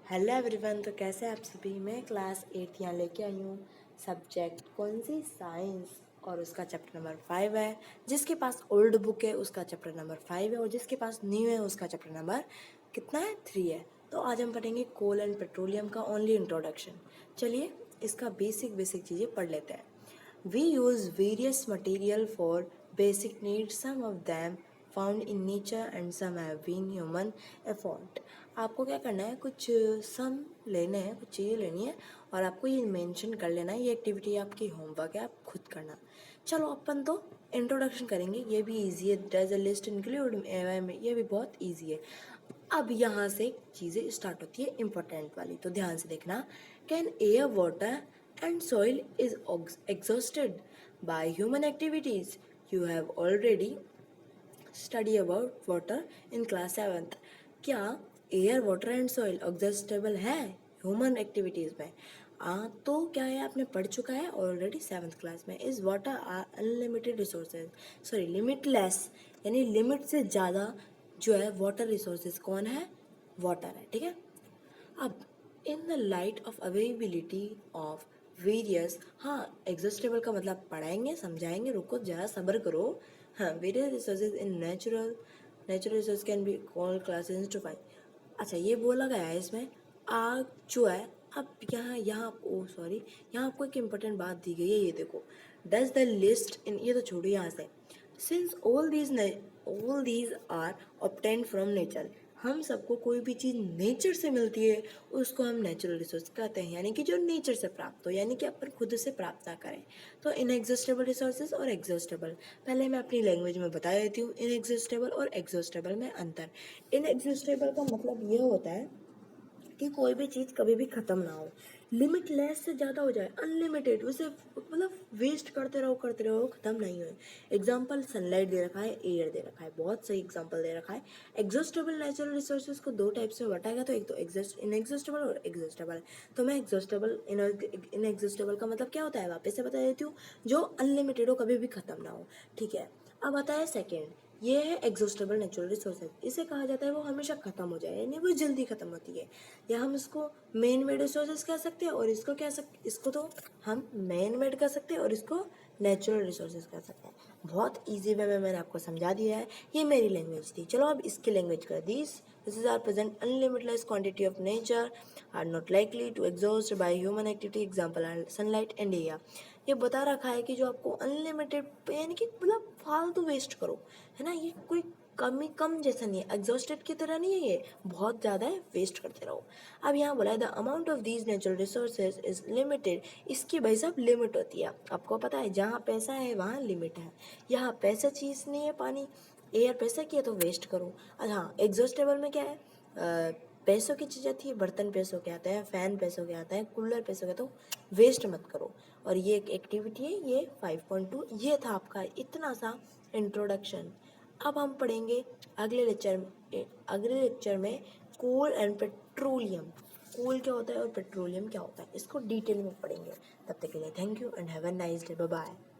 Hello everyone. तो कैसे आप सभी। मैं क्लास 8 यहाँ लेके आई हूँ। सब्जेक्ट कौन सी? साइंस। और उसका चैप्टर नंबर 5 है। जिसके पास ओल्ड बुक है उसका चैप्टर नंबर 5 है, और जिसके पास न्यू है उसका चैप्टर नंबर कितना है? 3 है। तो आज हम पढ़ेंगे कोल एंड पेट्रोलियम का ओनली इंट्रोडक्शन। चलिए इसका बेसिक चीज़ें पढ़ लेते हैं। We use various material for basic needs. Some of them found in nature and some have been human effort. आपको क्या करना है, कुछ सम लेने हैं, कुछ चीज़ें लेनी है और आपको ये मेंशन कर लेना है। ये एक्टिविटी आपकी होमवर्क है, आप खुद करना। चलो अपन तो इंट्रोडक्शन करेंगे, ये भी इजी है। डज अ लिस्ट इंक्लूड, ये भी बहुत इजी है। अब यहाँ से चीज़ें स्टार्ट होती है इम्पोर्टेंट वाली, तो ध्यान से देखना। Can air, water and soil is exhausted by human activities. You have already studied about water in class 7th. क्या air, water and soil exhaustible है ह्यूमन एक्टिविटीज़ में? तो क्या है, आपने पढ़ चुका है ऑलरेडी 7th क्लास में। Is water are unlimited resources, sorry limitless, यानी लिमिट से ज़्यादा जो है वाटर रिसोर्सेज कौन है? वाटर है, ठीक है। अब in the light of availability of various, हाँ एग्जॉस्टेबल का मतलब पढ़ाएंगे समझाएंगे, रुको जरा सब्र करो। हाँ, various resources in natural resource can be called classes two five. अच्छा, ये बोला गया है इसमें आग जो है। अब यहाँ ओ सॉरी, यहाँ आपको एक इम्पोर्टेंट बात दी गई है, ये देखो। डज द लिस्ट इन, ये तो छोड़ो यहाँ से। Since all these are obtained from nature, हम सबको कोई भी चीज़ नेचर से मिलती है उसको हम नेचुरल रिसोर्स कहते हैं, यानी कि जो नेचर से प्राप्त हो, यानी कि अपन खुद से प्राप्त ना करें। तो इनएग्जॉस्टेबल रिसोर्सेज और एग्जॉस्टेबल, पहले मैं अपनी लैंग्वेज में बता देती हूँ इनएग्जॉस्टेबल और एग्जॉस्टेबल में अंतर। इनएग्जॉस्टेबल का मतलब ये होता है कि कोई भी चीज़ कभी भी ख़त्म ना हो, लिमिटलेस से ज़्यादा हो जाए, अनलिमिटेड, उसे मतलब वेस्ट करते रहो ख़त्म नहीं हो। एग्जाम्पल सनलाइट दे रखा है, एयर दे रखा है, बहुत सही एग्जाम्पल दे रखा है। एग्जॉस्टेबल नेचुरल रिसोर्सेज को दो टाइप से बटाएगा, तो एक तो इनएग्जॉस्टेबल और एग्जॉस्टेबल। तो मैं इनएग्जॉस्टेबल का मतलब क्या होता है वापस से बता देती हूँ, जो अनलिमिटेड हो, कभी भी ख़त्म ना हो, ठीक है। अब आता है सेकेंड, ये है एग्जॉस्टेबल नेचुरल रिसोर्सेज। इसे कहा जाता है वो हमेशा ख़त्म हो जाए, यानी वो जल्दी ख़त्म होती है, या हम इसको मेन मेड रिसोर्सेज कह सकते हैं, और इसको तो हम मेन मेड कह सकते हैं और इसको नेचुरल रिसोर्सेज कह सकते हैं। बहुत इजी वे में मैंने आपको समझा दिया है, ये मेरी लैंग्वेज थी। चलो अब इसकी लैंग्वेज कर दी। This is are present unlimitless quantity of nature are not likely to exhaust by human activity, example are sunlight and air. ये बता रखा है कि जो आपको अनलिमिटेड, यानी कि मतलब फालतू वेस्ट करो, है ना, ये कोई कम जैसा नहीं है, एग्जॉस्टेड की तरह नहीं है, ये बहुत ज़्यादा है, वेस्ट करते रहो। अब यहाँ बोला है the amount of these natural resources is limited, इसकी भाई साहब लिमिट होती है। आपको पता है जहाँ पैसा है वहाँ लिमिट है, यहाँ पैसा चीज़ नहीं है, पानी एयर पैसा की है तो वेस्ट करो। हाँ, एग्जॉस्टेबल में क्या है, पैसों की चीज़ आती है, बर्तन पैसों के आते हैं, फ़ैन पैसों के आते हैं, कूलर पैसों के, तो वेस्ट मत करो। और ये एक एक्टिविटी है, ये 5.2, ये था आपका इतना सा इंट्रोडक्शन। अब हम पढ़ेंगे अगले लेक्चर में कोल एंड पेट्रोलियम। कोल क्या होता है और पेट्रोलियम क्या होता है, इसको डिटेल में पढ़ेंगे। तब तक के लिए thank you and have a nice day, bye bye.